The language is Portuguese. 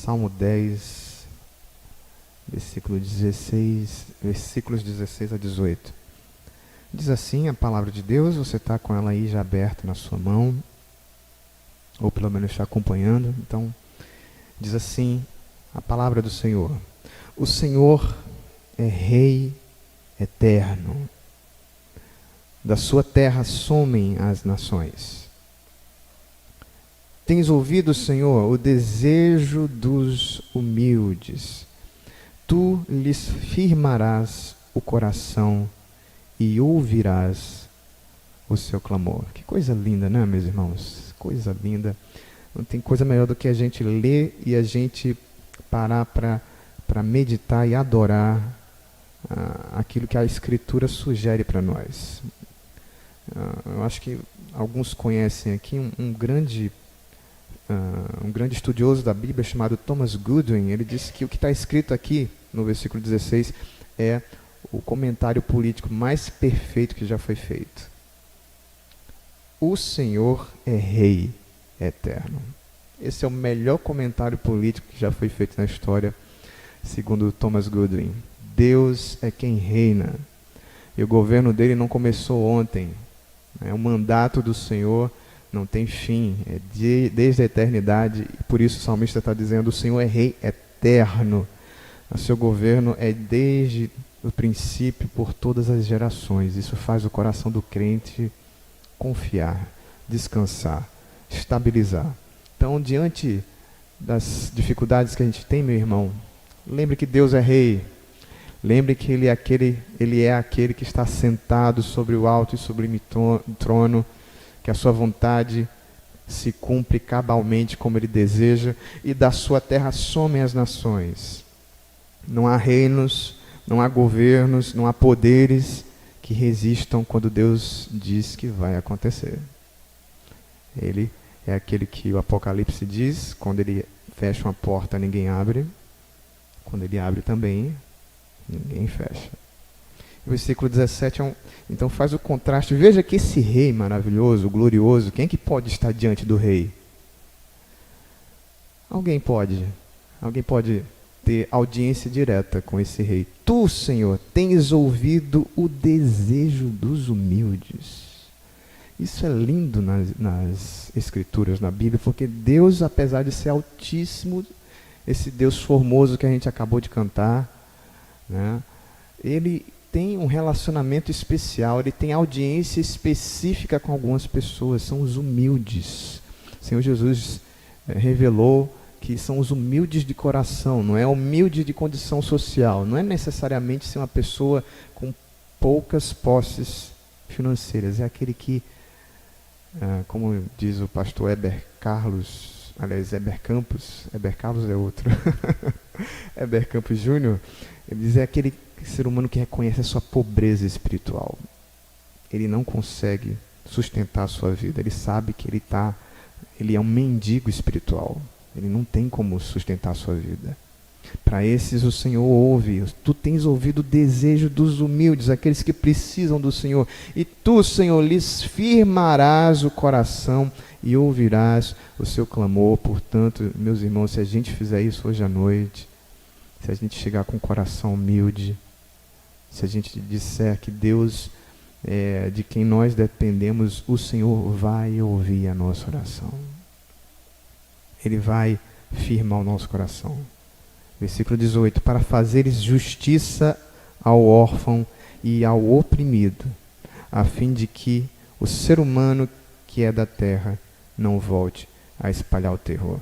Salmo 10, versículos 16 a 18. Diz assim a palavra de Deus, você está com ela aí já aberta na sua mão, ou pelo menos está acompanhando. Então, diz assim a palavra do Senhor: o Senhor é Rei eterno, da sua terra somem as nações. Tens ouvido, Senhor, o desejo dos humildes. Tu lhes firmarás o coração e ouvirás o seu clamor. Que coisa linda, né, meus irmãos? Coisa linda. Não tem coisa melhor do que a gente ler e a gente parar para meditar e adorar aquilo que a Escritura sugere para nós. Eu acho que alguns conhecem aqui um grande estudioso da Bíblia chamado Thomas Goodwin. Ele disse que o que está escrito aqui no versículo 16 é o comentário político mais perfeito que já foi feito. O Senhor é Rei eterno. Esse é o melhor comentário político que já foi feito na história, segundo Thomas Goodwin. Deus é quem reina, e o governo dele não começou ontem. O mandato do Senhor não tem fim, é desde a eternidade, e por isso o salmista está dizendo: o Senhor é Rei eterno, o seu governo é desde o princípio, por todas as gerações. Isso faz o coração do crente confiar, descansar, estabilizar. Então, diante das dificuldades que a gente tem, meu irmão, lembre que Deus é Rei. Lembre que Ele é aquele que está sentado sobre o alto e sublime trono, que a sua vontade se cumpre cabalmente como Ele deseja, e da sua terra somem as nações. Não há reinos, não há governos, não há poderes que resistam quando Deus diz que vai acontecer. Ele é aquele que o Apocalipse diz: quando Ele fecha uma porta, ninguém abre. Quando Ele abre também, ninguém fecha. O versículo 17 então faz o contraste. Veja que esse rei maravilhoso, glorioso, quem é que pode estar diante do rei? Alguém pode ter audiência direta com esse rei. Tu, Senhor, tens ouvido o desejo dos humildes. Isso é lindo nas Escrituras, na Bíblia, porque Deus, apesar de ser altíssimo, esse Deus formoso que a gente acabou de cantar, né, Ele tem um relacionamento especial, Ele tem audiência específica com algumas pessoas, são os humildes. O Senhor Jesus revelou que são os humildes de coração, não é humilde de condição social, não é necessariamente ser uma pessoa com poucas posses financeiras, é aquele que, como diz o pastor Heber Carlos é outro, Heber Campos Júnior, ele diz: é aquele ser humano que reconhece a sua pobreza espiritual. Ele não consegue sustentar a sua vida, ele sabe que ele é um mendigo espiritual. Ele não tem como sustentar a sua vida. Para esses o Senhor ouve. Tu tens ouvido o desejo dos humildes, aqueles que precisam do Senhor. E tu, Senhor, lhes firmarás o coração e ouvirás o seu clamor. Portanto, meus irmãos, se a gente fizer isso hoje à noite, se a gente chegar com o coração humilde, se a gente disser que Deus é de quem nós dependemos, o Senhor vai ouvir a nossa oração. Ele vai firmar o nosso coração. Versículo 18: para fazeres justiça ao órfão e ao oprimido, a fim de que o ser humano que é da terra não volte a espalhar o terror.